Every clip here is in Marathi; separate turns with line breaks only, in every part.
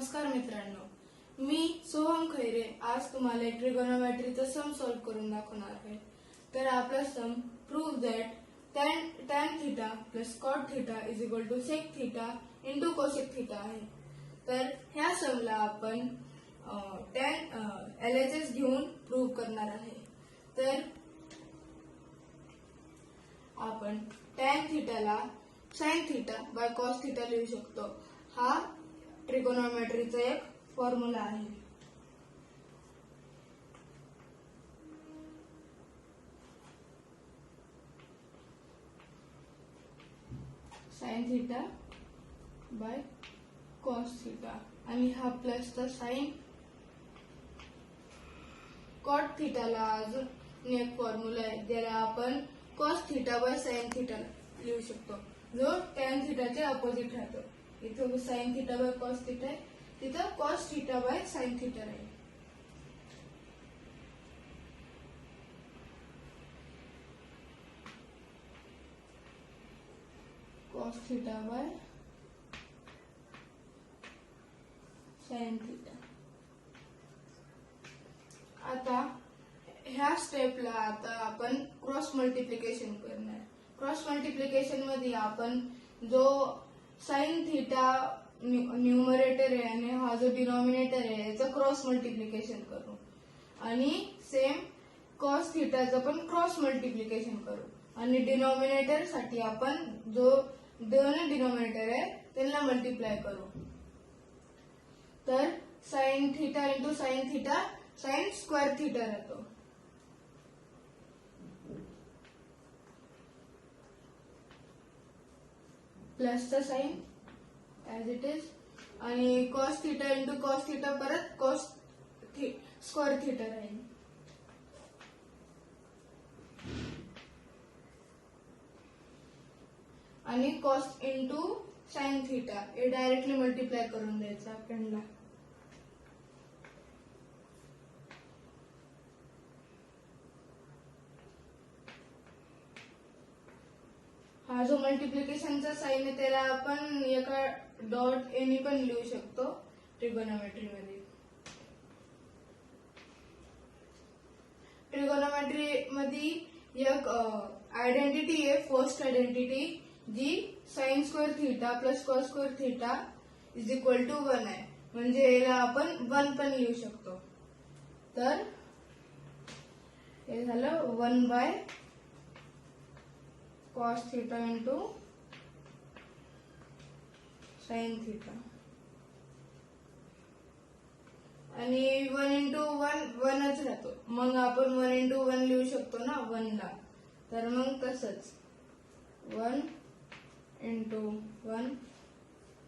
नमस्कार मित्रांनो, मी सोहम खैरे आज तुम्हाला एक ट्रिगोनोमेट्रीचा सम सॉल्व करून दाखवणार आहे। तर आपला some prove that tan theta plus cot theta is equal to sec theta into cosec theta आहे। तर ह्या समला आपण LHS घेऊन प्रूव्ह करणार आहे। तर आपण tan थीटाला sin theta by cos theta लिहू शकतो। हा ट्रिगोनोमेट्रीचा एक फॉर्म्युला आहे। sin theta by cos theta आणि हा प्लसचा साइन कॉट थीटाला अजून एक फॉर्म्युला आहे ज्याला आपण cos theta by sine theta लिहू शकतो, जो tan थीटाचे अपोजिट राहतो। इथं sin theta by cos theta आहे, तिथं cos theta by sine theta आहे। Cos theta by sine theta. आता ह्या स्टेपला आता आपण क्रॉस मल्टिप्लिकेशन करणार। क्रॉस मल्टिप्लिकेशन मध्ये आपण जो साइन थीटा न्यूमरेटर आहे आणि हा जो डिनॉमिनेटर आहे याचं क्रॉस मल्टिप्लिकेशन करू आणि सेम कॉस थीटाचं पण क्रॉस मल्टिप्लिकेशन करू आणि डिनॉमिनेटर साठी आपण जो दोन डिनॉमिनेटर आहे त्यांना मल्टिप्लाय करू। तर sine theta into sine theta sine square theta राहतो। प्लसचा साइन ॲज इट इज आणि cos theta into cos theta परत कॉस स्क्वेअर थीटा राहील। आणि कॉस इंटू साइन थीटा हे डायरेक्टली मल्टिप्लाय करून द्यायचं आपल्याला। हा जो मल्टिप्लिकेशनचा साइन आहे त्याला आपण एका डॉट एनी पण लिहू शकतो ट्रिगोनोमेट्री मध्ये। ट्रिगोनोमेट्री मध्ये एक आयडेंटिटी आहे, फर्स्ट आयडेंटिटी, जी sine square theta plus cos square theta is equal to 1 आहे, म्हणजे याला आपण 1 पण लिहू शकतो। तर हे झालं 1 by cos theta into sine theta आणि 1 इंटू 1 1च राहतो, मग आपण 1 इंटू 1 लिहू शकतो ना 1 ला। तर मग तसंच 1 इंटू 1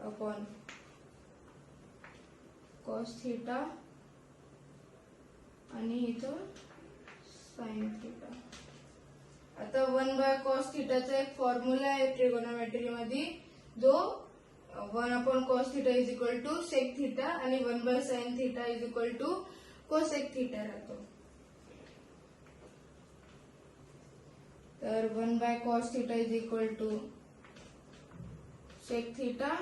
अपॉन कॉस थीटा आणि इथं साइन थीटा। आता 1 बाय कॉस थीटाचा एक फॉर्म्युला आहे ट्रिगोनोमेट्री मध्ये, जो 1 upon cos theta is equal to sec theta आणि 1 by sine theta is equal to cosec theta राहतो। तर 1 by cos theta is equal to sec theta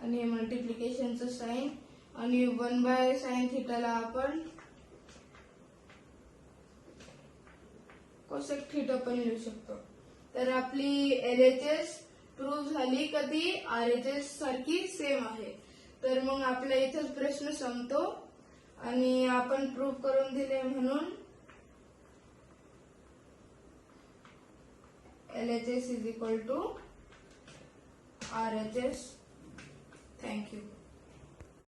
आणि मल्टिप्लिकेशनचं साइन आणि 1 बाय साइन थीटाला आपण कोसेक थीटा पण लिहू शकतो। तर आपली LHS प्रूव्ह झाली का ती RHS सारखी सेम आहे। तर मग आपल्या इथंच प्रश्न संपतो आणि आपण प्रूव्ह करून दिले म्हणून LHS is equal to RHS। Thank you.